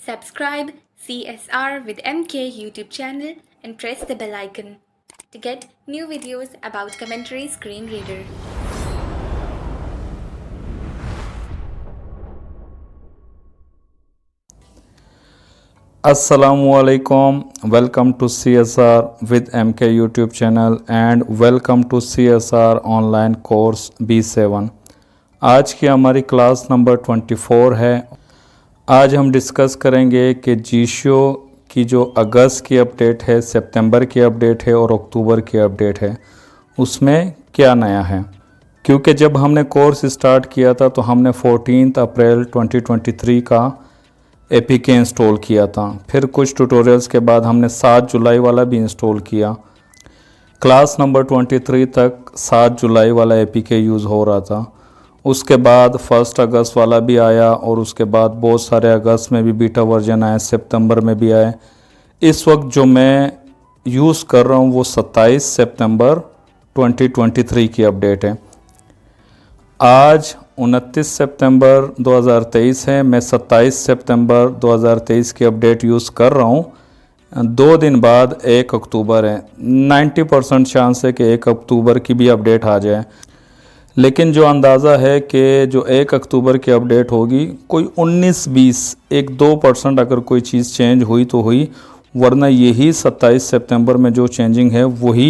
Subscribe CSR with MK YouTube channel and press the bell icon to get new videos about Commentary Screen Reader. Assalamualaikum. Welcome to CSR with MK YouTube channel and welcome to CSR online course B7। आज की हमारी class number 24 है। आज हम discuss करेंगे कि जीशो की जो अगस्त की अपडेट है, सितंबर की अपडेट है और अक्टूबर की अपडेट है, उसमें क्या नया है। क्योंकि जब हमने कोर्स स्टार्ट किया था तो हमने 14 अप्रैल 2023 का APK इंस्टॉल किया था। फिर कुछ ट्यूटोरियल्स के बाद हमने 7 जुलाई वाला भी इंस्टॉल किया। क्लास नंबर 23 तक 7 जुलाई वाला APK यूज़ हो रहा था। उसके बाद 1 अगस्त वाला भी आया और उसके बाद बहुत सारे अगस्त में भी बीटा वर्जन आए, सितंबर में भी आए। इस वक्त जो मैं यूज़ कर रहा हूँ वो 27 सितंबर 2023 की अपडेट है। आज 29 सितंबर 2023 है। मैं 27 सितंबर 2023 की अपडेट यूज़ कर रहा हूँ। 2 दिन बाद 1 अक्टूबर है। 90% चांस है कि 1 अक्टूबर की भी अपडेट आ जाए, लेकिन जो अंदाज़ा है कि जो 1 अक्टूबर की अपडेट होगी कोई 19-20 1-2% अगर कोई चीज़ चेंज हुई तो हुई, वरना यही 27 सितंबर में जो चेंजिंग है वही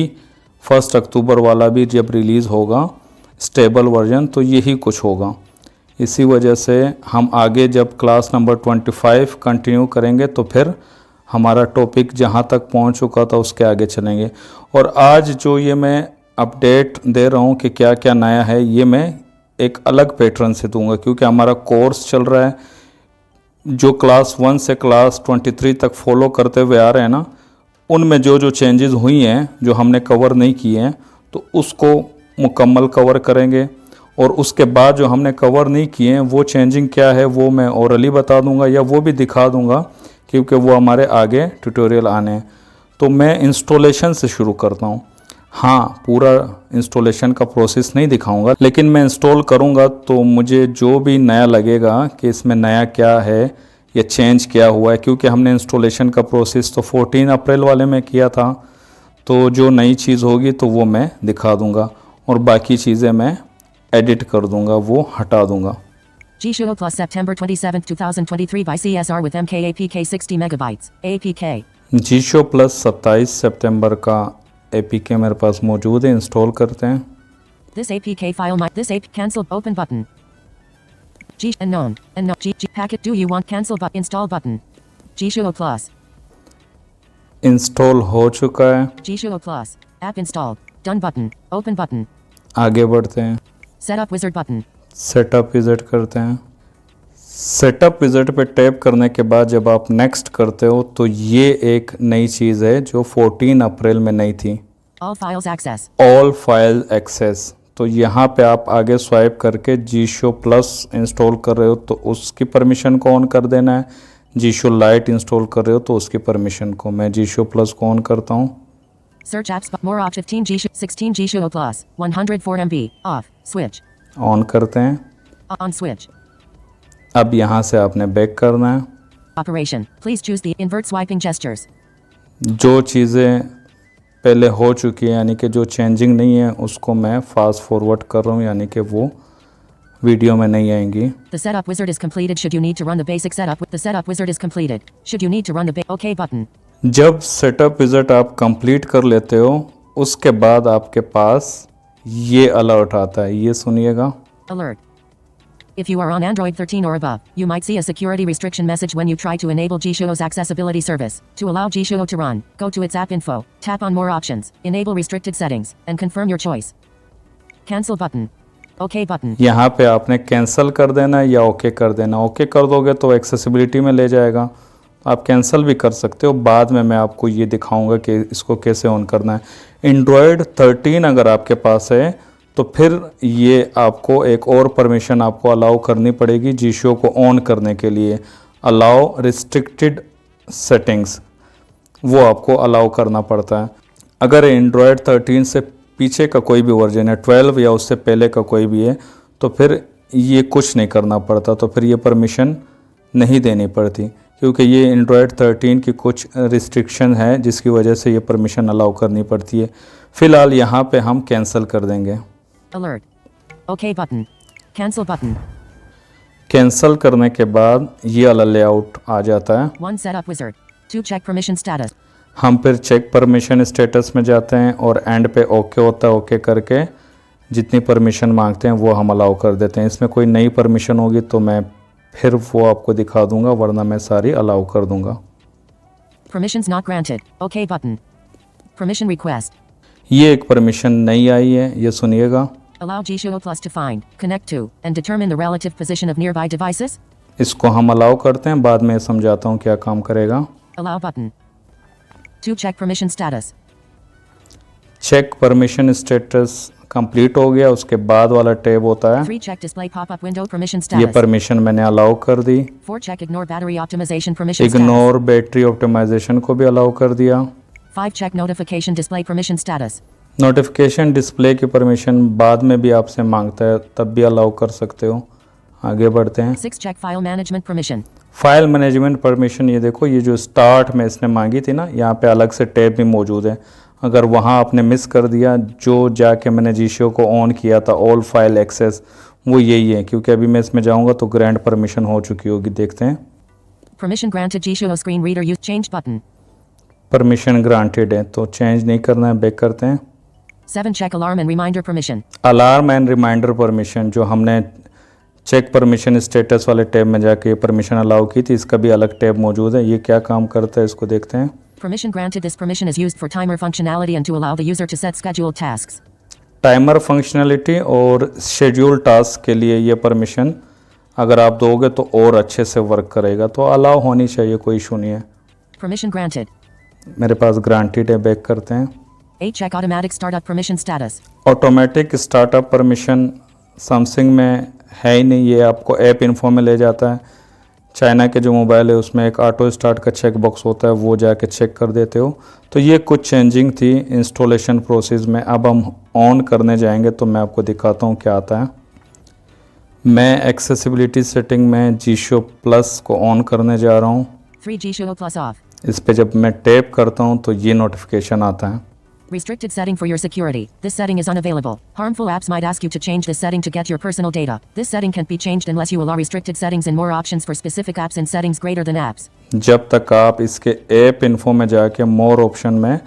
1 अक्टूबर वाला भी जब रिलीज़ होगा स्टेबल वर्जन तो यही कुछ होगा। इसी वजह से हम आगे जब क्लास नंबर 25 कंटिन्यू करेंगे तो फिर हमारा टॉपिक जहाँ तक पहुँच चुका था उसके आगे चलेंगे। और आज जो ये मैं अपडेट दे रहा हूँ कि क्या क्या नया है, ये मैं एक अलग पैटर्न से दूंगा, क्योंकि हमारा कोर्स चल रहा है जो क्लास 1 से क्लास 23 तक फॉलो करते हुए आ रहे हैं ना, उनमें जो जो चेंजेस हुई हैं जो हमने कवर नहीं किए हैं तो उसको मुकम्मल कवर करेंगे। और उसके बाद जो हमने कवर नहीं किए हैं वो चेंजिंग क्या है वो मैं ओरली बता दूंगा या वो भी दिखा दूंगा, क्योंकि वो हमारे आगे ट्यूटोरियल आने हैं। तो मैं इंस्टॉलेशन से शुरू करता हूँ। हाँ, पूरा इंस्टॉलेशन का प्रोसेस नहीं दिखाऊंगा, लेकिन मैं इंस्टॉल करूँगा तो मुझे जो भी नया लगेगा कि इसमें नया क्या है या चेंज क्या हुआ है, क्योंकि हमने इंस्टॉलेशन का प्रोसेस तो 14 अप्रैल वाले में किया था, तो जो नई चीज़ होगी तो वो मैं दिखा दूंगा और बाकी चीज़ें मैं एडिट कर दूंगा, वो हटा दूंगा। G-Show Plus September 27, 2023 by CSR with MK APK 60 megabytes. APK. जीशो plus 27 सितंबर का APK मेरे पास मौजूद है, इंस्टॉल करते हैं। This APK file this AP cancel open button. G unknown G packet do you want cancel but install button. G-Show Plus. Install हो चुका है। G-Show Plus app installed. Done button. Open button. आगे बढ़ते हैं। Setup wizard button. Setup visit करते हैं। Setup visit पे tap करने के बाद जब आप नेक्स्ट करते हो तो ये एक नई चीज़ है जो 14 अप्रैल में नहीं थी। All files access. All file access. तो यहाँ पे आप आगे स्वाइप करके जीशो प्लस इंस्टॉल कर रहे हो तो उसकी परमिशन को ऑन कर देना है। जीशो लाइट इंस्टॉल कर रहे हो तो उसकी परमिशन को, मैं जीशो प्लस को ऑन करता हूँ। Search apps but more off 15 G 16 G-Show Plus 104 MB off switch. On करते हैं। On switch. अब यहाँ से आपने बैक करना है। Operation. Please choose the invert swiping gestures. जो चीज़ें पहले हो चुकी है यानी कि जो चेंजिंग नहीं है उसको मैं फास्ट फॉरवर्ड कर रहा हूँ, यानी कि वो वीडियो में नहीं आएंगी। The setup wizard is completed. Should you need to run the basic setup? The setup wizard is completed. Should you need to run the OK button. जब सेटअप विजिट आप कंप्लीट कर लेते हो उसके बाद आपके पास ये अलर्ट आता है, ये सुनिएगा। Alert. If you are on Android 13 or above, you might see a security restriction message when you try to enable G-Show's accessibility service. To allow G-Show to run, go to its app info, tap on more options, enable restricted settings, and confirm your choice. Cancel button. OK button. यहाँ पे आपने cancel कर देना है या okay कर देना। Okay कर दोगे तो एक्सेसिबिलिटी में ले जाएगा, आप कैंसिल भी कर सकते हो। बाद में मैं आपको ये दिखाऊंगा कि इसको कैसे ऑन करना है। एंड्रॉयड 13 अगर आपके पास है तो फिर ये आपको एक और परमिशन आपको अलाउ करनी पड़ेगी जीशो को ऑन करने के लिए। अलाउ रिस्ट्रिक्टेड सेटिंग्स, वो आपको अलाउ करना पड़ता है। अगर एंड्रॉयड 13 से पीछे का कोई भी वर्जन है, 12 या उससे पहले का कोई भी है, तो फिर ये कुछ नहीं करना पड़ता, तो फिर ये परमिशन नहीं देनी पड़ती। क्योंकि ये एंड्रॉयड 13 की कुछ रिस्ट्रिक्शन है जिसकी वजह से ये परमिशन अलाउ करनी पड़ती है। फ़िलहाल यहाँ पे हम कैंसिल कर देंगे। Alert. OK button. Cancel button. Cancel करने के बाद ये वाला लेआउट आ जाता है। 1 setup wizard. 2 check permission status. हम फिर चेक परमिशन स्टेटस में जाते हैं और एंड पे ओके होता है। ओके करके जितनी परमिशन मांगते हैं वो हम अलाउ कर देते हैं। इसमें कोई नई परमिशन होगी तो मैं फिर वो आपको दिखा दूंगा, वरना मैं सारी अलाउ कर दूंगा। Permissions not granted. OK button. Permission request. ये एक परमिशन नई आई है, ये सुनिएगा। Allow GShow Plus to find, connect to, and determine the relative position of nearby devices. इसको हम अलाउ करते हैं, बाद में समझाता हूँ क्या काम करेगा। Allow button. 2 check permission status. Check permission status complete हो गया, उसके बाद वाला टैब होता है। 3 check display pop-up window permission ये status. परमिशन मैंने अलाउ कर दी। 4 check ignore battery optimization permission status. Ignore battery optimization को भी अलाउ कर दिया। 5 check notification display permission status. Notification display की परमिशन बाद में भी आपसे मांगता है, तब भी अलाउ कर सकते हो। आगे बढ़ते हैं। 6 check file management permission. File management permission, ये देखो, ये जो स्टार्ट में इसने मांगी थी ना, यहाँ पे अलग से टैब भी मौजूद है। अगर वहाँ आपने मिस कर दिया, जो जाके मैंने जीशो को ऑन किया था ऑल फाइल एक्सेस, वो यही है। क्योंकि अभी मैं इसमें जाऊँगा तो ग्रैंड परमिशन हो चुकी होगी। देखते हैं। Permission granted GShow screen reader use change button. Permission granted है तो चेंज नहीं करना है, बैक करते हैं। 7 check alarm and reminder permission. Alarm and reminder permission, जो हमने चेक परमिशन स्टेटस वाले टैब में जाके परमिशन अलाउ की थी, इसका भी अलग टैब मौजूद है। ये क्या काम करता है इसको देखते हैं। Permission granted. This permission is used for timer functionality and to allow the user to set scheduled tasks. Timer functionality और शेड्यूल टास्क के लिए ये परमिशन अगर आप दोगे तो और अच्छे से वर्क करेगा, तो अलाउ होनी चाहिए, कोई इशू नहीं है। Permission granted. मेरे पास ग्रांटेड है, बैक करते हैं। 8 check automatic startup permission status. Automatic startup permission Samsung में है ही नहीं, ये आपको ऐप इन्फो में ले जाता है। चाइना के जो मोबाइल है उसमें एक ऑटो स्टार्ट का चेक बॉक्स होता है, वो जाके चेक कर देते हो। तो ये कुछ चेंजिंग थी इंस्टॉलेशन प्रोसेस में। अब हम ऑन करने जाएंगे तो मैं आपको दिखाता हूँ क्या आता है। मैं एक्सेसिबिलिटी सेटिंग में जीशो प्लस को ऑन करने जा रहा हूँ। 3 GShow Plus off. इस पे जब मैं टैप करता हूँ तो ये नोटिफिकेशन आता है। Restricted setting for your security. This setting is unavailable. Harmful apps might ask you to change this setting to get your personal data. This setting can't be changed unless you allow restricted settings and more options for specific apps and settings greater than apps. जब तक आप इसके app info में जाके मोर option में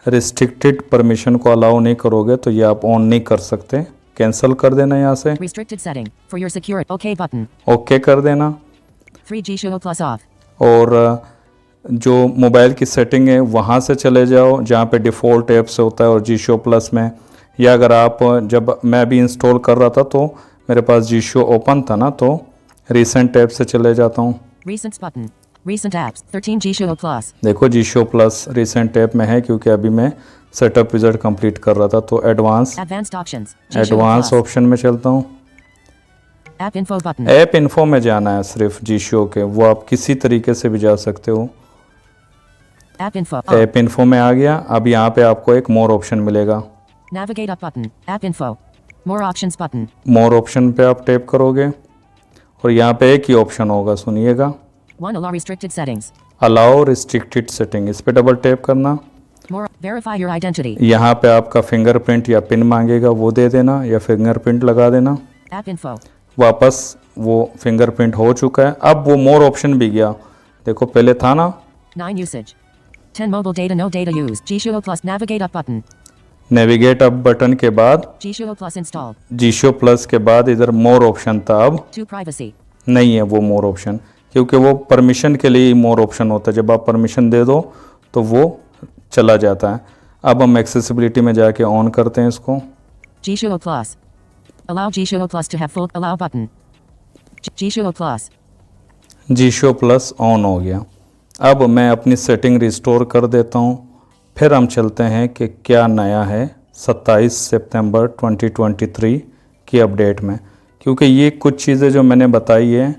restricted permission को allow नहीं करोगे तो ये आप ऑन नहीं कर सकते। कैंसिल कर देना यहाँ से। Restricted setting for your security. OK button. Okay कर देना। 3 GShow Plus off. और जो मोबाइल की सेटिंग है वहाँ से चले जाओ जहाँ पे डिफ़ॉल्ट ऐप से होता है और जीशो प्लस में, या अगर आप, जब मैं भी इंस्टॉल कर रहा था तो मेरे पास जीशो ओपन था ना, तो रीसेंट ऐप से चले जाता हूँ। Recents button. Recent apps. 13 GShow Plus. देखो जीशो प्लस रीसेंट ऐप में है क्योंकि अभी मैं सेटअप विज़ार्ड कंप्लीट कर रहा था। तो Advanced options. GShow advance Plus. Option में चलता हूँ। App info button. App info में जाना है सिर्फ जीशो के, वो आप किसी तरीके से भी जा सकते हो। App info. ऐप इन्फो में आ गया। अब यहाँ पे आपको एक मोर ऑप्शन मिलेगा। Navigate up button. App info. More options button. मोर ऑप्शन पे आप टैप करोगे और यहाँ पे एक ही ऑप्शन होगा, सुनिएगा। 1 allow restricted settings. Allow restricted setting, इस पे डबल टैप करना। More verify your identity. यहाँ पे आपका फिंगरप्रिंट या पिन मांगेगा, वो दे देना या फिंगरप्रिंट लगा देना। App info. वापस वो फिंगरप्रिंट हो चुका है। अब वो मोर ऑप्शन भी गया, देखो पहले था ना। 9 usage. 10 mobile data no data used. GShow Plus navigate up button. Navigate up button के बाद GShow Plus installed. जीशो प्लस के बाद इधर मोर ऑप्शन था, अब 2 privacy. नहीं है वो मोर ऑप्शन, क्योंकि वो परमिशन के लिए ही मोर ऑप्शन होता है। जब आप परमिशन दे दो तो वो चला जाता है। अब हम एक्सेसिबिलिटी में जाके ऑन करते हैं इसको। GShow Plus. Allow GShow Plus to have full allow button. GShow Plus. GShow plus on हो गया। अब मैं अपनी सेटिंग रिस्टोर कर देता हूँ। फिर हम चलते हैं कि क्या नया है 27 सितंबर 2023 की अपडेट में, क्योंकि ये कुछ चीज़ें जो मैंने बताई है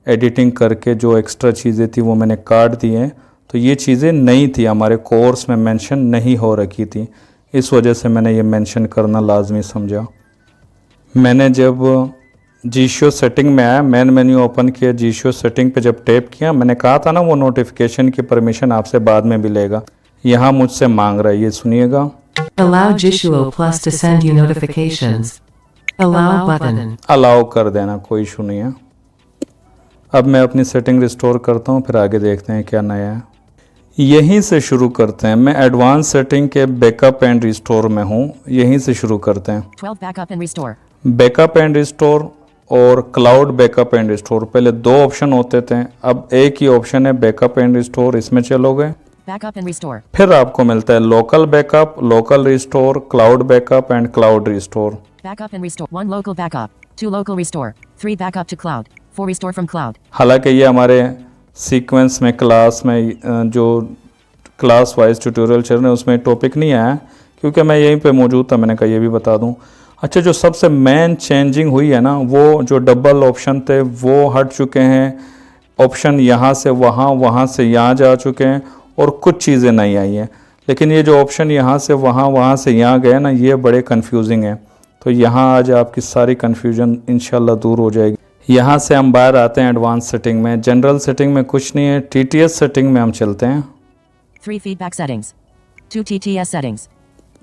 एडिटिंग करके, जो एक्स्ट्रा चीज़ें थी वो मैंने काट दी हैं। तो ये चीज़ें नहीं थी, हमारे कोर्स में मेंशन नहीं हो रखी थी, इस वजह से मैंने ये मेंशन करना लाजमी समझा। मैंने जब जीशो सेटिंग में आया, मेन मेन्यू ओपन किया, जीशो सेटिंग पे जब टैप किया, मैंने कहा था ना वो नोटिफिकेशन की परमिशन आपसे बाद में मिलेगा, यहाँ मुझसे मांग रहा है, ये सुनिएगा। Allow Jishuo Plus to send you notifications. Allow button. Allow कर देना, कोई इशू नहीं है। अब मैं अपनी सेटिंग रिस्टोर करता हूँ, फिर आगे देखते हैं क्या नया है। यहीं से शुरू करते हैं, मैं एडवांस सेटिंग के बैकअप एंड रिस्टोर में हूँ, यहीं से शुरू करते हैं। 12 backup and restore. Backup and restore और क्लाउड बैकअप एंड रिस्टोर, पहले दो ऑप्शन होते थे, अब एक ही ऑप्शन है बैकअप एंड रिस्टोर, इसमें चलोगे Backup and restore. फिर आपको मिलता है local backup, local restore, cloud backup and cloud restore. Backup and restore. 1 local backup. 2 local restore. 3 backup to cloud. 4 restore from cloud. हालांकि ये हमारे सीक्वेंस में क्लास में जो क्लास वाइज ट्यूटोरियल चल रहे हैं उसमें टॉपिक नहीं आया, क्योंकि मैं यहीं पे मौजूद था, मैंने कहा ये भी बता दूं। अच्छा, जो सबसे मेन चेंजिंग हुई है ना, वो जो डबल ऑप्शन थे वो हट चुके हैं, ऑप्शन यहाँ से वहाँ, वहाँ से यहाँ जा चुके हैं, और कुछ चीज़ें नहीं आई हैं। लेकिन ये जो ऑप्शन यहाँ से वहाँ, वहाँ से यहाँ गए ना, ये बड़े कंफ्यूजिंग हैं। तो यहाँ आज आपकी सारी कन्फ्यूजन इंशाल्लाह दूर हो जाएगी। यहाँ से हम बाहर आते हैं एडवांस सेटिंग में। जनरल सेटिंग में कुछ नहीं है, TTS सेटिंग में हम चलते हैं। 3 feedback settings. 2 TTS settings.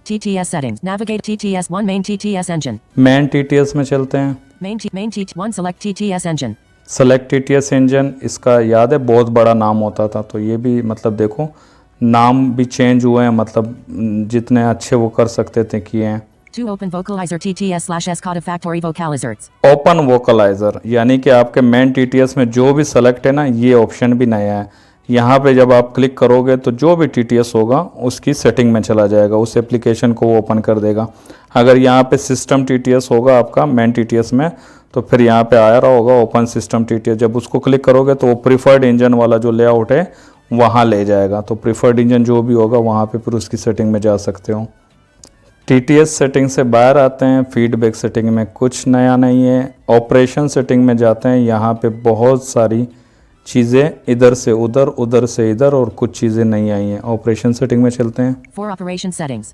TTS settings. Navigate TTS 1 main TTS engine. Main TTS में चलते हैं। Main T1 select TTS engine. Select TTS engine, इसका याद है बहुत बड़ा नाम होता था, तो ये भी मतलब देखो नाम भी चेंज हुए हैं, मतलब जितने अच्छे वो कर सकते थे किए हैं। 2 open vocalizer TTS/S codifactory vocalizers. Open vocaliser, यानी कि आपके मेन TTS में जो भी सेलेक्ट है ना, ये ऑप्शन भी नया है। यहाँ पे जब आप क्लिक करोगे तो जो भी TTS होगा उसकी सेटिंग में चला जाएगा, उस एप्लीकेशन को वो ओपन कर देगा। अगर यहाँ पे सिस्टम TTS होगा आपका मेन TTS में, तो फिर यहाँ पे आ रहा होगा ओपन सिस्टम TTS, जब उसको क्लिक करोगे तो वो प्रीफर्ड इंजन वाला जो लेआउट है वहाँ ले जाएगा। तो प्रीफर्ड इंजन जो भी होगा वहाँ पे फिर उसकी सेटिंग में जा सकते हो। TTS सेटिंग से बाहर आते हैं, फीडबैक सेटिंग में कुछ नया नहीं है। ऑपरेशन सेटिंग में जाते हैं, यहाँ पे बहुत सारी चीज़ें इधर से उधर, उधर से इधर, और कुछ चीज़ें नहीं आई हैं। ऑपरेशन सेटिंग में चलते हैं। 4 operation settings.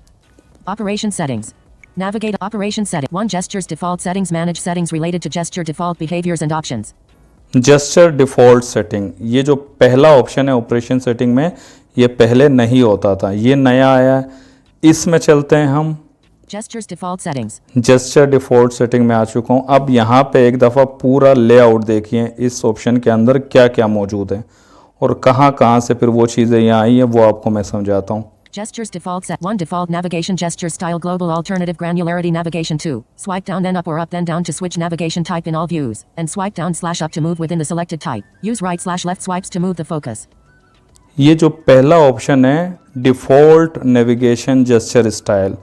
Operation settings. Navigate operation setting. 1 gestures default settings. Manage settings related to gesture default behaviors and options. Gesture default setting, ये जो पहला ऑप्शन है ऑपरेशन सेटिंग में, ये पहले नहीं होता था, ये नया आया है। इसमें चलते हैं हम। Gestures default settings. Gesture default setting में आ चुका हूँ। अब यहाँ पे एक दफ़ा पूरा लेआउट देखिए, इस ऑप्शन के अंदर क्या क्या मौजूद है और कहाँ कहाँ से फिर वो चीज़ें यहाँ आई हैं, वो आपको मैं समझाता हूँ। Gestures default set. 1 default navigation gesture style global alternative granularity navigation. 2 swipe down then up or up then down to switch navigation type in all views, and swipe down / up to move within the selected type. Use right / left swipes to move the focus. ये जो पहला option है default navigation gesture style,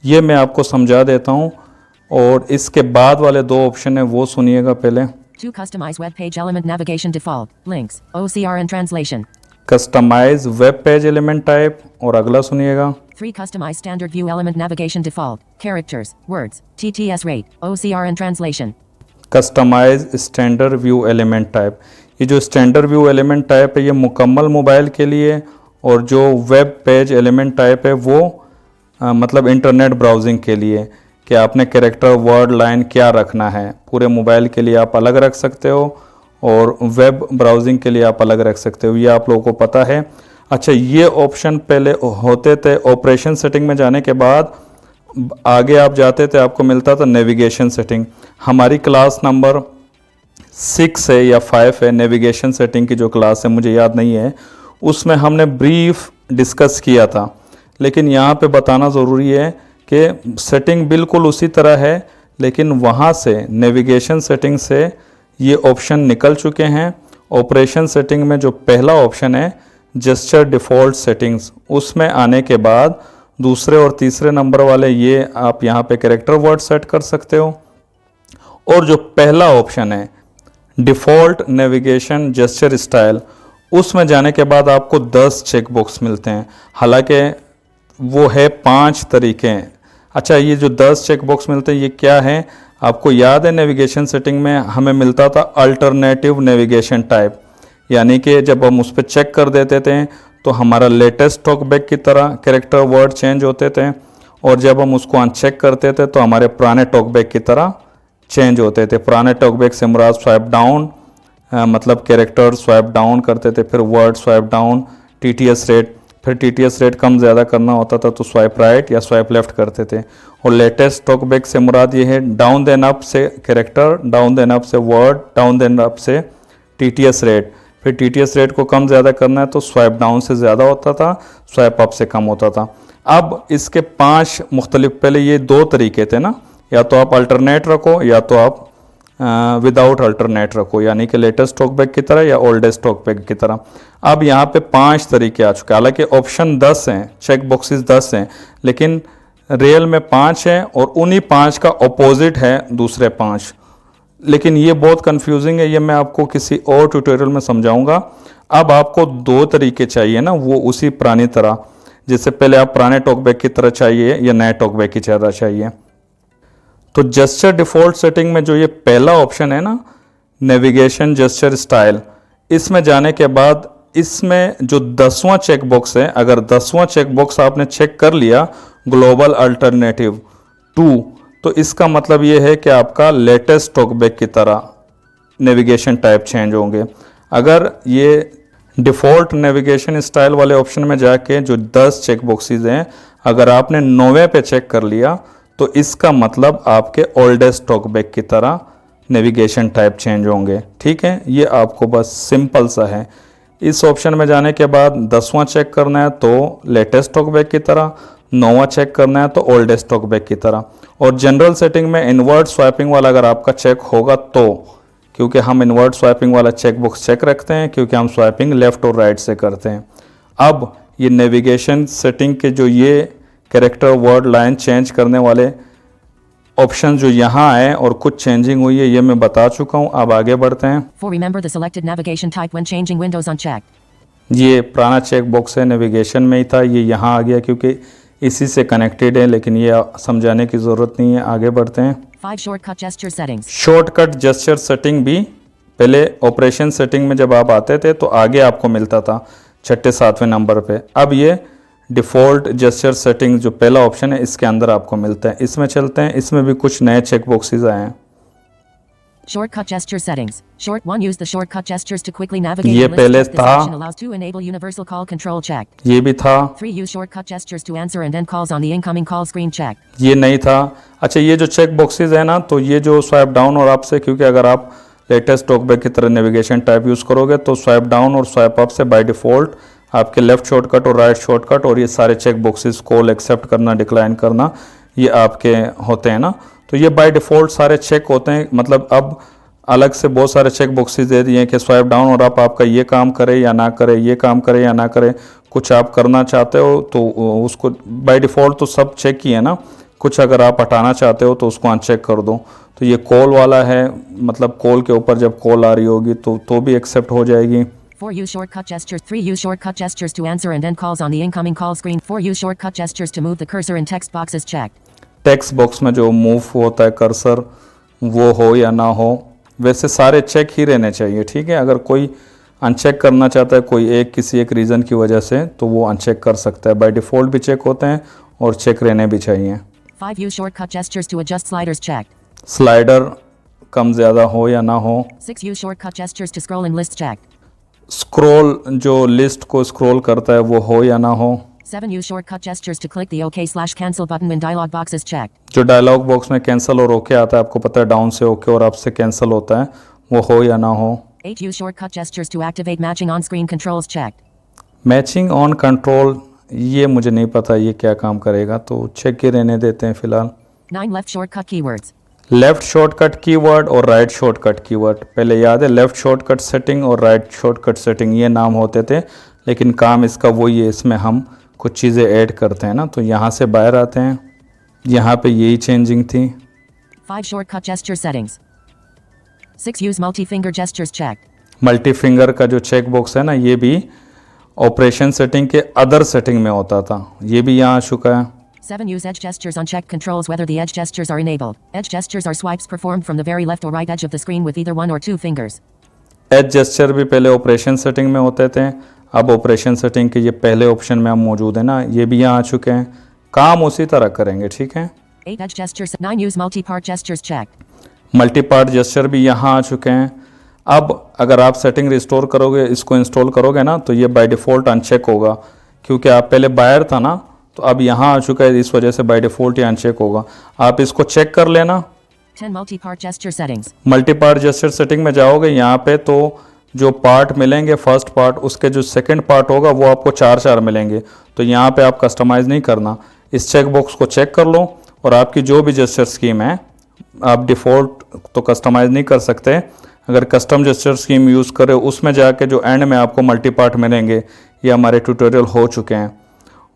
ये मैं आपको समझा देता हूँ, और इसके बाद वाले दो ऑप्शन है वो सुनिएगा पहले। 2 customize web page element navigation default links OCR and translation. Customize web page element type, और अगला सुनिएगा। 3 customize standard view element navigation default characters words TTS rate OCR and translation. Customize standard view element type, ये जो standard view element type है ये मुकम्मल mobile के लिए, और जो वेब पेज एलिमेंट टाइप है वो मतलब इंटरनेट ब्राउजिंग के लिए, कि आपने कैरेक्टर वर्ड लाइन क्या रखना है। पूरे मोबाइल के लिए आप अलग रख सकते हो और वेब ब्राउजिंग के लिए आप अलग रख सकते हो, ये आप लोगों को पता है। अच्छा, ये ऑप्शन पहले होते थे ऑपरेशन सेटिंग में जाने के बाद, आगे आप जाते थे आपको मिलता था नेविगेशन सेटिंग। हमारी क्लास नंबर 6 है या 5 है, नेविगेशन सेटिंग की जो क्लास है मुझे याद नहीं है, उसमें हमने ब्रीफ डिस्कस किया था। लेकिन यहाँ पे बताना ज़रूरी है कि सेटिंग बिल्कुल उसी तरह है, लेकिन वहाँ से नेविगेशन सेटिंग से ये ऑप्शन निकल चुके हैं। ऑपरेशन सेटिंग में जो पहला ऑप्शन है जेस्चर डिफ़ॉल्ट सेटिंग्स, उसमें आने के बाद दूसरे और तीसरे नंबर वाले ये आप यहाँ पे कैरेक्टर वर्ड सेट कर सकते हो। और जो पहला ऑप्शन है डिफ़ॉल्ट नेविगेशन जेस्चर स्टाइल, उसमें जाने के बाद आपको 10 चेक बॉक्स मिलते हैं। हालांकि वो है 5 तरीके हैं। अच्छा, ये जो 10 चेक बॉक्स मिलते हैं ये क्या है, आपको याद है नेविगेशन सेटिंग में हमें मिलता था अल्टरनेटिव नेविगेशन टाइप, यानी कि जब हम उस पर चेक कर देते थे तो हमारा लेटेस्ट टॉकबैक की तरह कैरेक्टर वर्ड चेंज होते थे, और जब हम उसको अनचेक करते थे तो हमारे पुराने टॉकबैक की तरह चेंज होते थे। पुराने टॉकबैक से मुराद स्वाइप डाउन मतलब कैरेक्टर स्वाइप डाउन करते थे, फिर word swipe down, TTS rate, फिर टीटीएस रेट कम ज़्यादा करना होता था तो स्वाइप राइट या स्वाइप लेफ्ट करते थे। और लेटेस्ट टॉकबैक से मुराद ये है डाउन देन अप से कैरेक्टर, डाउन देन अप से वर्ड, डाउन देन अप से टीटीएस रेट, फिर टीटीएस रेट को कम ज़्यादा करना है तो स्वाइप डाउन से ज़्यादा होता था, स्वाइप अप से कम होता था। अब इसके 5 मुख्तलिफ, पहले ये 2 तरीके थे ना, या तो आप अल्टरनेट रखो या तो आप विदाउट अल्टरनेट रखो, यानी कि लेटेस्ट टॉकबैक की तरह या ओल्डेस्ट टॉकबैक की तरह। अब यहाँ पे 5 तरीके आ चुके हैं। हालांकि ऑप्शन 10 हैं, चेक बॉक्सेस 10 हैं, लेकिन रियल में 5 हैं और उन्हीं 5 का अपोजिट है दूसरे 5। लेकिन ये बहुत कंफ्यूजिंग है, ये मैं आपको किसी और ट्यूटोरियल में समझाऊंगा। अब आपको 2 तरीके चाहिए ना, वो उसी पुरानी तरह, जैसे पहले आप पुराने टॉकबैक की तरह चाहिए या नए टॉकबैक की तरह चाहिए। तो जेस्चर डिफ़ॉल्ट सेटिंग में जो ये पहला ऑप्शन है ना, नेविगेशन जेस्चर स्टाइल, इसमें जाने के बाद इसमें जो 10वां चेक बॉक्स है, अगर 10वां चेक बॉक्स आपने चेक कर लिया ग्लोबल अल्टरनेटिव 2, तो इसका मतलब ये है कि आपका लेटेस्ट टॉकबैक की तरह नेविगेशन टाइप चेंज होंगे। अगर ये डिफ़ॉल्ट नेविगेशन स्टाइल वाले ऑप्शन में जाके जो 10 चेक बॉक्सेस हैं, अगर आपने 9वें पे चेक कर लिया तो इसका मतलब आपके ओल्डेस्ट टॉकबैक की तरह नेविगेशन टाइप चेंज होंगे। ठीक है, ये आपको बस सिंपल सा है। इस ऑप्शन में जाने के बाद 10वां चेक करना है तो लेटेस्ट टॉकबैक की तरह, 9वां चेक करना है तो ओल्डेस्ट टॉकबैक की तरह। और जनरल सेटिंग में इनवर्ट स्वाइपिंग वाला अगर आपका चेक होगा तो, क्योंकि हम इनवर्ट स्वाइपिंग वाला चेक बॉक्स चेक रखते हैं क्योंकि हम स्वाइपिंग लेफ़्ट और राइट से करते हैं। अब ये नेविगेशन सेटिंग के जो ये कैरेक्टर वर्ड लाइन चेंज करने वाले ऑप्शन जो यहाँ आए और कुछ चेंजिंग हुई है, ये मैं बता चुका हूँ। अब आगे बढ़ते हैं। For remember the selected navigation type when changing windows unchecked. ये पुराना चेक बॉक्स है, नेविगेशन में ही था, ये यहाँ आ गया क्योंकि इसी से कनेक्टेड है, लेकिन ये समझाने की ज़रूरत नहीं है। आगे बढ़ते हैं। 5 shortcut gesture settings. Shortcut gesture setting भी पहले ऑपरेशन सेटिंग में जब आप आते थे तो आगे आपको मिलता था 6-7वें नंबर पे। अब ये डिफ़ॉल्ट जेस्चर सेटिंग जो पहला ऑप्शन है इसके अंदर आपको मिलता है। इसमें चलते हैं, इसमें भी कुछ नए चेक बॉक्सेस आए हैं। Shortcut gesture settings. Short 1 use the shortcut gestures to quickly navigate ये the पहले list. This था। option allows to enable universal call control checked. ये भी था। 3 use shortcut gestures to answer and end calls on the incoming call screen checked. ये नहीं था। अच्छा, ये जो चेक बॉक्सेस है ना, तो ये जो स्वाइप डाउन और अप से, क्योंकि अगर आप लेटेस्ट टॉकबैक की तरह नेविगेशन टाइप यूज़ करोगे तो स्वाइप डाउन और स्वाइप अप से बाय डिफ़ॉल्ट आपके लेफ़्ट शॉर्टकट और राइट शॉर्टकट और ये सारे चेक बॉक्सेस कॉल एक्सेप्ट करना, डिक्लाइन करना, ये आपके होते हैं ना। तो ये बाय डिफ़ॉल्ट सारे चेक होते हैं। मतलब अब अलग से बहुत सारे चेक बॉक्सेस दे दिए हैं कि स्वाइप डाउन और अप आपका ये काम करे या ना करे, ये काम करे या ना करे। कुछ आप करना चाहते हो तो उसको बाय डिफ़ॉल्ट तो सब चेक ही है ना, कुछ अगर आप हटाना चाहते हो तो उसको अनचेक कर दो। तो ये कॉल वाला है, मतलब कॉल के ऊपर जब कॉल आ रही होगी तो भी एक्सेप्ट हो जाएगी। 4 use shortcut gestures. 3 use shortcut gestures to answer and end calls on the incoming call screen. 4 use shortcut gestures to move the cursor in text boxes checked. Text box में जो move होता है cursor, वो हो या ना हो, वैसे सारे चेक ही रहने चाहिए। ठीक है, अगर कोई अनचेक करना चाहता है कोई एक किसी एक रीज़न की वजह से तो वो अनचेक कर सकता है। बाय डिफ़ॉल्ट भी चेक होते हैं और चेक रहने भी चाहिए। 5 use shortcut gestures to adjust sliders checked. Slider कम ज़्यादा हो या ना हो। 6 use shortcut gestures to scroll in lists checked. Scroll जो लिस्ट को स्क्रॉल करता है वो हो या ना हो। 7 use shortcut gestures to click the OK/cancel button when dialog box is checked. जो डायलॉग बॉक्स में कैंसिल और ओके आता है, आपको पता है डाउन से ओके और अप से कैंसिल होता है, वो हो या ना हो। 8 use shortcut gestures to activate matching on-screen controls checked. Matching on control, ये मुझे नहीं पता ये क्या काम करेगा, तो चेक ही रहने देते हैं फिलहाल। 9 left shortcut keywords. Left shortcut keyword और राइट शॉर्टकट कीवर्ड, पहले याद है लेफ़्ट शॉर्टकट सेटिंग और राइट शॉर्टकट सेटिंग ये नाम होते थे, लेकिन काम इसका वही है। इसमें हम कुछ चीज़ें ऐड करते हैं ना, तो यहाँ से बाहर आते हैं, यहाँ पे यही चेंजिंग थी। 5 shortcut gesture settings. 6 use multi-finger gestures checked. Multi finger का जो चेक बॉक्स है ना, ये भी ऑपरेशन सेटिंग के अदर सेटिंग में होता था, ये भी यहाँ आ चुका है। 7 use edge gestures unchecked controls whether the edge gestures are enabled. Edge gestures are swipes performed from the very left or right edge of the screen with either 1 or 2 fingers. As gesture भी पहले operation setting में होते थे, अब operation setting के ये पहले option में हम मौजूद है ना, ये भी यहाँ आ चुके हैं। काम उसी तरह करेंगे। ठीक है। 8 edge gestures. 9 use multi-part gestures checked. Multi part gesture भी यहाँ आ चुके हैं। अब अगर आप सेटिंग रिस्टोर करोगे, इसको इंस्टॉल करोगे ना, तो ये बाय डिफ़ॉल्ट अनचेक होगा, क्योंकि आप पहले बायर था ना, तो अब यहाँ आ चुका है, इस वजह से बाय डिफ़ॉल्ट ये अनचेक होगा। आप इसको चेक कर लेना। 10 multi-part gesture settings. Multi part gesture setting में जाओगे, यहाँ पे तो जो पार्ट मिलेंगे फर्स्ट पार्ट, उसके जो सेकंड पार्ट होगा वो आपको 4 मिलेंगे। तो यहाँ पे आप कस्टमाइज़ नहीं करना, इस चेक बॉक्स को चेक कर लो और आपकी जो भी जेस्चर स्कीम है, आप डिफ़ॉल्ट तो कस्टमाइज़ नहीं कर सकते। अगर कस्टम जेस्चर स्कीम यूज़ करें, उसमें जाके जो एंड में आपको मल्टी पार्ट मिलेंगे, ये हमारे ट्यूटोरियल हो चुके हैं।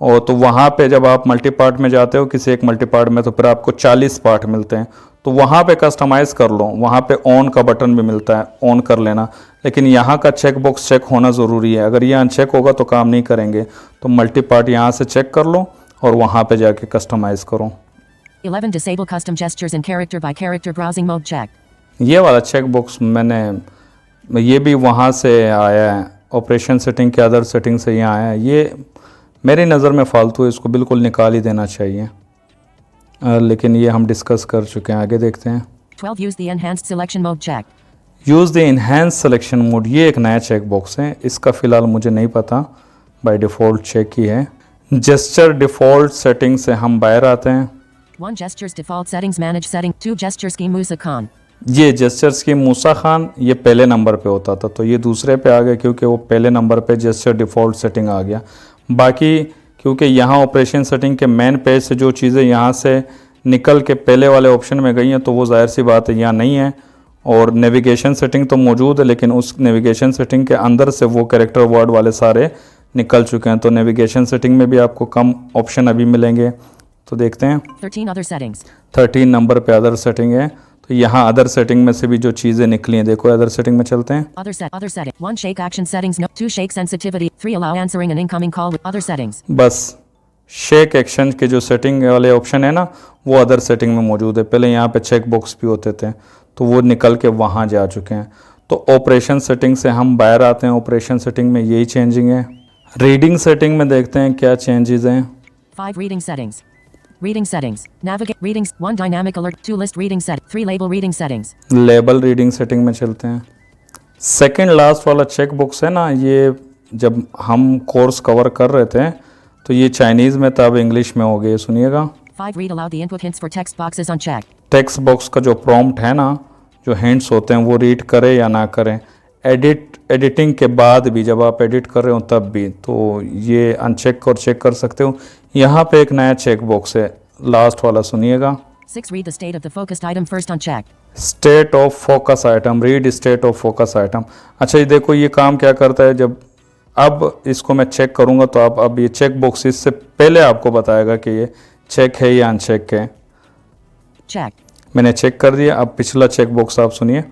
और तो वहाँ पे जब आप मल्टी पार्ट में जाते हो किसी एक मल्टी पार्ट में, तो फिर आपको 40 पार्ट मिलते हैं। तो वहाँ पे कस्टमाइज़ कर लो, वहाँ पे ऑन का बटन भी मिलता है, ऑन कर लेना। लेकिन यहाँ का चेक बॉक्स चेक होना ज़रूरी है, अगर ये अनचेक होगा तो काम नहीं करेंगे। तो मल्टी पार्ट यहाँ से चेक कर लो और वहाँ पे जाके कस्टमाइज़ करो। 11 disable custom gestures in character by character browsing mode check. ये वाला चेक बॉक्स ये भी वहाँ से आया है, ऑपरेशन सेटिंग के अदर सेटिंग से यहाँ आया है। ये मेरी नज़र में फालतू है, इसको बिल्कुल निकाल ही देना चाहिए। लेकिन ये हम डिस्कस कर चुके हैं, आगे देखते हैं। 12 use the enhanced selection mode check. Use the enhance selection mode, ये एक नया चेक बॉक्स है, इसका फ़िलहाल मुझे नहीं पता, बाय डिफ़ॉल्ट चेक ही है। जेस्चर डिफ़ॉल्ट सेटिंग से हम बाहर आते हैं। 1 gestures default settings manage setting. 2 gesture scheme Musa Khan. ये जेस्चर्स की मूसा खान, ये पहले नंबर पे होता था, तो ये दूसरे पे आ गया क्योंकि वो पहले नंबर पे जेस्चर डिफ़ॉल्ट सेटिंग आ गया। बाकी क्योंकि यहाँ ऑपरेशन सेटिंग के मेन पेज से जो चीज़ें यहाँ से निकल के पहले वाले ऑप्शन में गई हैं, तो वो जाहिर सी बात है यहाँ नहीं है। और नेविगेशन सेटिंग तो मौजूद है, लेकिन उस नेविगेशन सेटिंग के अंदर से वो कैरेक्टर वर्ड वाले सारे निकल चुके हैं। तो नेविगेशन सेटिंग में भी आपको कम ऑप्शन अभी मिलेंगे। तो देखते हैं 13 other settings. 13 नंबर पे अदर सेटिंग है। तो यहाँ अदर सेटिंग में से भी जो चीज़ें निकली हैं, देखो अदर सेटिंग में चलते हैं। Other setting. 1 shake action settings. No. 2 shake sensitivity. 3 allow answering an incoming call with other settings. बस शेक एक्शन के जो सेटिंग वाले ऑप्शन है ना, वो अदर सेटिंग में मौजूद है। पहले यहाँ पे चेक बॉक्स भी होते थे, तो वो निकल के वहाँ जा चुके हैं। तो ऑपरेशन सेटिंग से हम बाहर आते हैं। ऑपरेशन सेटिंग में यही चेंजिंग है। रीडिंग सेटिंग में देखते हैं क्या चेंजेस हैं। 5 reading settings. Reading settings. Navigate readings. 1 dynamic alert. 2 list reading set. 3 label reading settings. Label reading setting में चलते हैं। सेकंड लास्ट वाला चेक बॉक्स है ना, ये जब हम कोर्स कवर कर रहे थे तो ये चाइनीज़ में था, अब इंग्लिश में हो गए। सुनिएगा। 5 read aloud the input hints for text boxes unchecked. Text box का जो प्रॉम्प्ट है ना, जो हिंट्स होते हैं, वो रीड करें या ना करें। एडिटिंग के बाद भी, जब आप एडिट कर रहे हो तब भी, तो ये अनचेक और चेक कर सकते हो। यहाँ पे एक नया चेक बॉक्स है, लास्ट वाला सुनिएगा। 6 read the state of the focused item first unchecked. State of focus item, read state of focus item. अच्छा, ये देखो ये काम क्या करता है। जब अब इसको मैं चेक करूँगा तो आप अब ये चेक बॉक्स इससे पहले आपको बताएगा कि ये चेक है या अनचेक है। Check. मैंने चेक कर दिया। अब पिछला चेक बॉक्स आप सुनिए।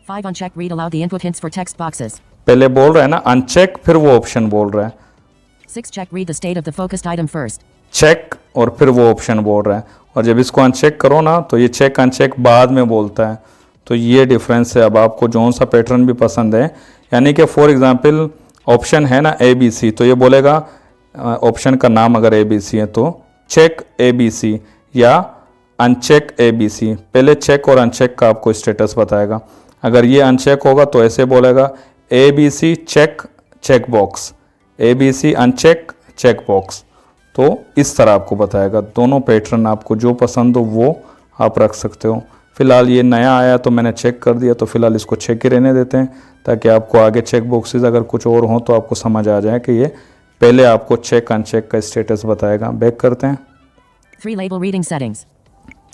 5 unchecked read aloud the input hints for text boxes. पहले बोल रहा है ना अनचेक, फिर वो ऑप्शन बोल रहा है। 6 check read the state of the focused item first. Check और फिर वो ऑप्शन बोल रहा है। और जब इसको अनचेक करो ना, तो ये चेक अनचेक बाद में बोलता है। तो ये डिफरेंस है। अब आपको जौन सा पैटर्न भी पसंद है, यानी कि फॉर एग्जांपल ऑप्शन है ना ABC, तो ये बोलेगा ऑप्शन का नाम अगर ABC है तो चेक ABC या अनचेक ABC। पहले चेक और अनचेक का आपको स्टेटस बताएगा। अगर ये अनचेक होगा तो ऐसे बोलेगा ABC check check box, ABC uncheck check box. तो इस तरह आपको बताएगा। दोनों पैटर्न आपको जो पसंद हो वो आप रख सकते हो। फ़िलहाल ये नया आया तो मैंने चेक कर दिया, तो फ़िलहाल इसको चेक ही रहने देते हैं, ताकि आपको आगे चेक बॉक्सेस अगर कुछ और हों तो आपको समझ आ जाए कि ये पहले आपको चेक अनचेक का स्टेटस बताएगा। बैक करते हैं। 3 label reading settings.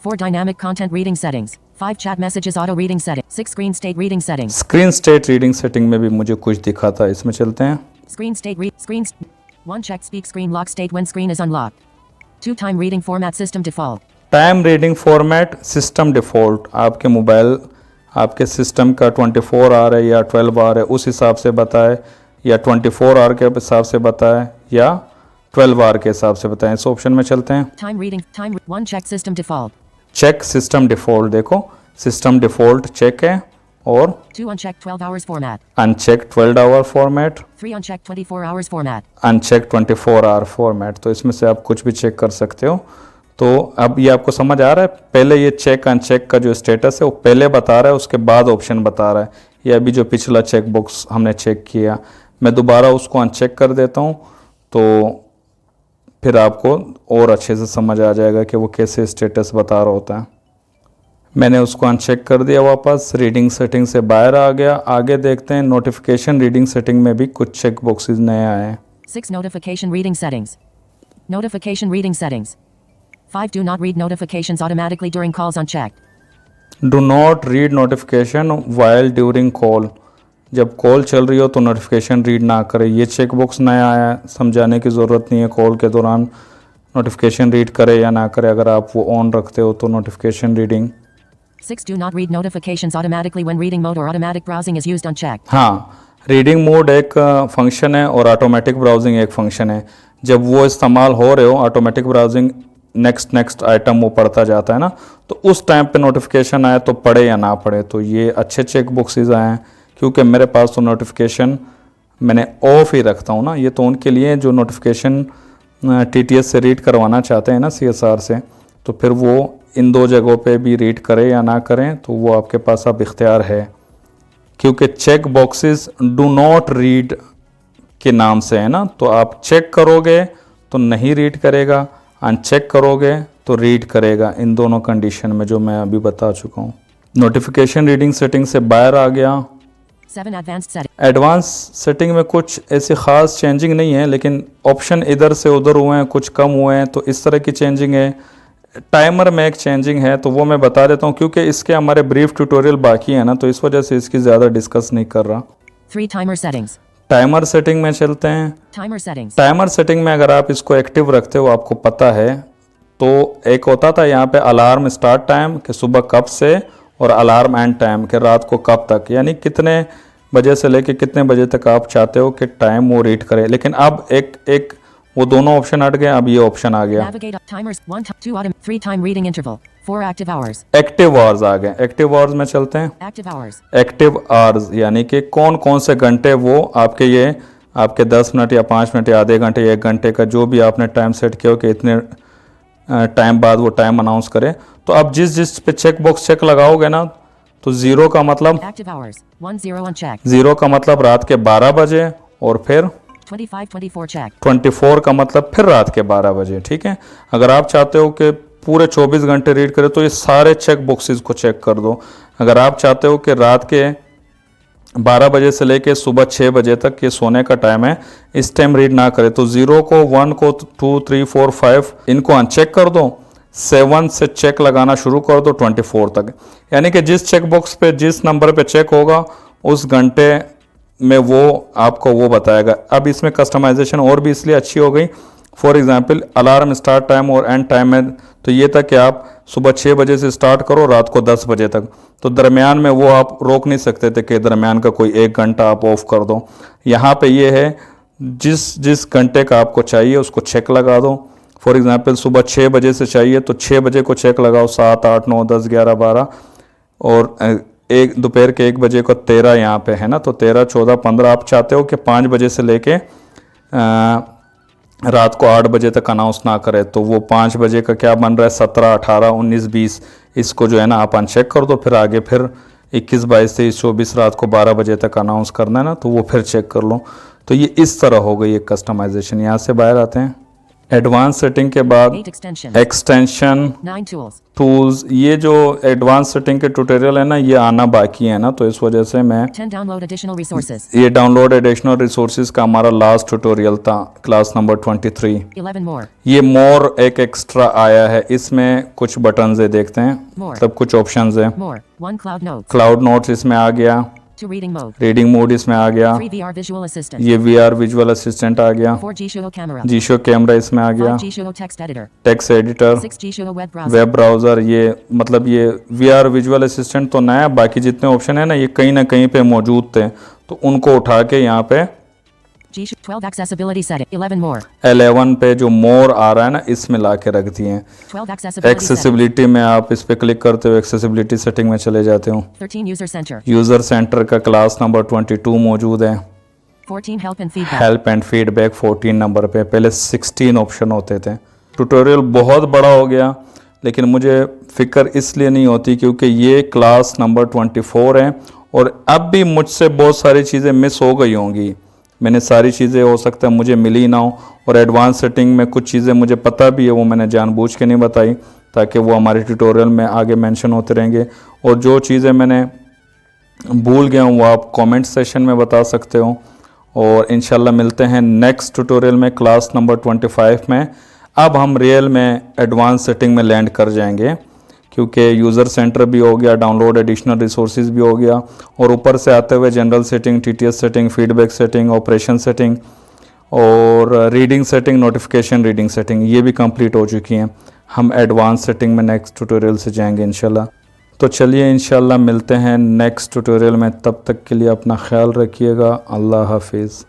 4 dynamic content reading settings. 5 chat messages auto reading setting. 6 screen state reading settings. Screen state reading setting में भी मुझे कुछ दिखा था, इसमें चलते हैं। Screen state read screens. 1 check speak screen lock state when screen is unlocked. 2 time reading format system default. Time reading format system default. आपके मोबाइल आपके सिस्टम का 24 आवर है या 12 आवर है, उस हिसाब से बताए, या 24 आवर के हिसाब से बताए, या 12 आवर के हिसाब से बताएं। इस ऑप्शन में चलते हैं। Time reading time 1 check system default. Check system default. देखो सिस्टम डिफ़ॉल्ट चेक है, और 2 unchecked 12 hours format. Uncheck 12 hour format, 3 unchecked 24 hours format. Uncheck 24 hour format. तो इसमें से आप कुछ भी चेक कर सकते हो। तो अब ये आपको समझ आ रहा है, पहले ये चेक अनचेक का जो स्टेटस है वो पहले बता रहा है, उसके बाद ऑप्शन बता रहा है। ये अभी जो पिछला चेक बॉक्स हमने चेक किया, मैं दोबारा उसको अनचेक कर देता हूँ तो फिर आपको और अच्छे से समझ आ जाएगा कि वो कैसे स्टेटस बता रहा होता है। मैंने उसको अनचेक कर दिया, वापस रीडिंग सेटिंग से बाहर आ गया। आगे देखते हैं नोटिफिकेशन रीडिंग सेटिंग में भी कुछ चेक बॉक्सेस नए आए हैं। 6 Notification reading settings. Notification reading settings. 5 Do not read notifications automatically during calls unchecked. Do not read notification while during call, जब कॉल चल रही हो तो नोटिफिकेशन रीड ना करें। ये चेक बॉक्स नया आया है, समझाने की ज़रूरत नहीं है कॉल के दौरान नोटिफिकेशन रीड करे या ना करे। अगर आप वो ऑन रखते हो तो notification reading. 6 Do not read notifications automatically when reading mode or automatic browsing is used unchecked. हाँ, रीडिंग मोड एक फंक्शन है और ऑटोमेटिक ब्राउजिंग एक फंक्शन है। जब वो इस्तेमाल हो रहे हो, ऑटोमेटिक ब्राउजिंग नेक्स्ट आइटम वो पढ़ता जाता है ना, तो उस टाइम पे नोटिफिकेशन आए तो पढ़े या ना पढ़े। तो ये अच्छे चेक बॉक्सेस आए हैं, क्योंकि मेरे पास तो नोटिफिकेशन मैंने ऑफ ही रखता हूँ ना। ये तो उनके लिए जो नोटिफिकेशन TTS से रीड करवाना चाहते हैं ना, CSR से, तो फिर वो इन दो जगहों पे भी रीड करें या ना करें तो वो आपके पास अब इख्तियार है। क्योंकि check boxes do not read के नाम से है ना, तो आप चेक करोगे तो नहीं रीड करेगा, अनचेक करोगे तो रीड करेगा। इन दोनों कंडीशन में जो मैं अभी बता चुका हूँ। नोटिफिकेशन रीडिंग सेटिंग से बाहर आ गया। 7 Advanced settings. एडवांस सेटिंग में कुछ ऐसी ख़ास चेंजिंग नहीं है, लेकिन ऑप्शन इधर से उधर हुए हैं, कुछ कम हुए हैं, तो इस तरह की चेंजिंग है। टाइमर में एक चेंजिंग है, तो वो मैं बता देता हूँ क्योंकि इसके हमारे ब्रीफ ट्यूटोरियल बाकी है ना, तो इस वजह से इसकी ज़्यादा डिस्कस नहीं कर रहा। 3 Timer settings. टाइमर सेटिंग में चलते हैं। Timer settings. टाइमर सेटिंग में अगर आप इसको एक्टिव रखते हो, आपको पता है, तो एक होता था यहाँ पे अलार्म स्टार्ट टाइम कि सुबह कब से, और अलार्म एंड टाइम कि रात को कब तक, यानी कितने बजे से लेके कितने बजे तक आप चाहते हो कि टाइम वो रीड करे। लेकिन अब एक वो दोनों ऑप्शन हट गए, अब ये ऑप्शन आ गया। Navigate timers 1 2 3 time reading interval. 4 active hours. Active hours आ गए। एक्टिव आवर्स में चलते हैं। Active hours. एक्टिव आवर्स यानी कि कौन कौन से घंटे वो आपके, ये आपके 10 मिनट या 5 मिनट या आधे घंटे या 1 घंटे का जो भी आपने टाइम सेट किया हो कि इतने टाइम बाद वो टाइम अनाउंस करे। तो अब जिस पे चेक बॉक्स चेक लगाओगे ना, तो 0 का मतलब Active hours 1 0 unchecked. 0 का मतलब रात के 12 बजे, और फिर 25 24 checked. 24 का मतलब फिर रात के 12 बजे। ठीक है, अगर आप चाहते हो कि पूरे 24 घंटे रीड करे तो ये सारे चेक बॉक्सेस को चेक कर दो। अगर आप चाहते हो कि रात के 12 बजे से लेके सुबह 6 बजे तक ये सोने का टाइम है, इस टाइम रीड ना करे, तो 0 को 1 को 2 3 4 5 इनको अनचेक कर दो। 7 से चेक लगाना शुरू कर दो 24 तक, यानी कि जिस चेक बॉक्स पे जिस नंबर पे चेक होगा उस घंटे में वो आपको वो बताएगा। अब इसमें कस्टमाइजेशन और भी इसलिए अच्छी हो गई। For example alarm start time और एंड टाइम में तो ये था कि आप सुबह 6 बजे से स्टार्ट करो रात को 10 बजे तक, तो दरमियान में वो आप रोक नहीं सकते थे कि दरमियान का कोई 1 घंटा आप ऑफ कर दो। यहाँ पे ये है जिस घंटे का आपको चाहिए उसको चेक लगा दो। फॉर एग्जांपल सुबह 6 बजे से चाहिए तो 6 बजे को चेक लगाओ, 7 8 9 10 11 12, और एक दोपहर के 1 बजे को 13 यहाँ पे है ना, तो 13 14 15। आप चाहते हो कि 5 बजे से लेके रात को 8 बजे तक अनाउंस ना करे, तो वो 5 बजे का क्या बन रहा है 17 18 19 20, इसको जो है ना आप अनचेक कर दो। फिर आगे फिर 21 22 23 24 रात को 12 बजे तक अनाउंस करना है ना, तो वो फिर चेक कर लो। तो ये इस तरह हो गई एक कस्टमाइजेशन। यहाँ से बाहर आते हैं। एडवांस सेटिंग के बाद 8 extension. Extension 9 tools. टूल्स, ये जो एडवांस सेटिंग के ट्यूटोरियल है ना, ये आना बाकी है ना, तो इस वजह से मैं 10 download additional resources. ये डाउनलोड एडिशनल रिसोर्सेज का हमारा लास्ट ट्यूटोरियल था, क्लास नंबर 23। 11 more. ये मोर एक एक्स्ट्रा आया है, इसमें कुछ बटन्स है, देखते हैं, More. मतलब कुछ ऑप्शंस है। More. 1 cloud notes. Cloud notes इसमें आ गया, 2 reading mode. रीडिंग मोड इसमें आ गया, 3 VR visual assistant. ये VR विजुअल असिस्टेंट आ गया, 4 G-Show camera. जीशो कैमरा इसमें आ 5 गया, G-Show text editor. Text editor, 6 G-Show web browser. Web browser. ये मतलब ये VR विजुअल असिस्टेंट तो नया, बाकी जितने ऑप्शन है ना ये कहीं ना कहीं पे मौजूद थे, तो उनको उठा के यहाँ पे G-Show 12 accessibility setting. 11 more. 11 पे जो मोर आ रहा है ना इसमें ला के रख दिए हैं। 12 accessibility setting. एक्सेसिबिलिटी में आप इस पे क्लिक करते हो, एक्सेसिबिलिटी सेटिंग में चले जाते हो। 13 user center. यूज़र सेंटर का क्लास नंबर 22 मौजूद है। 14 help and feedback. Help and feedback 14 number पे, पहले 16 ऑप्शन होते थे। ट्यूटोरियल बहुत बड़ा हो गया, लेकिन मुझे फ़िक्र इसलिए नहीं होती क्योंकि ये क्लास नंबर 24 है और अब भी मुझसे बहुत सारी चीज़ें मिस हो गई होंगी। मैंने सारी चीज़ें हो सकता है मुझे मिली ना हो, और एडवांस सेटिंग में कुछ चीज़ें मुझे पता भी है, वो मैंने जानबूझ के नहीं बताई ताकि वो हमारे ट्यूटोरियल में आगे मेंशन होते रहेंगे। और जो चीज़ें मैंने भूल गया हूँ वो आप कमेंट सेशन में बता सकते हो। और इंशाल्लाह मिलते हैं नेक्स्ट ट्यूटोरियल में क्लास नंबर 25 में। अब हम रियल में एडवांस सेटिंग में लैंड कर जाएंगे क्योंकि यूज़र सेंटर भी हो गया, डाउनलोड एडिशनल रिसोर्सेज भी हो गया, और ऊपर से आते हुए general setting, TTS setting, feedback setting, operation setting और reading setting, notification reading setting, ये भी कंप्लीट हो चुकी हैं। हम एडवांस सेटिंग में नेक्स्ट ट्यूटोरियल से जाएंगे इंशाल्लाह। तो चलिए इंशाल्लाह मिलते हैं नेक्स्ट ट्यूटोरियल में। तब तक के लिए अपना ख्याल रखिएगा। अल्लाह हाफिज़।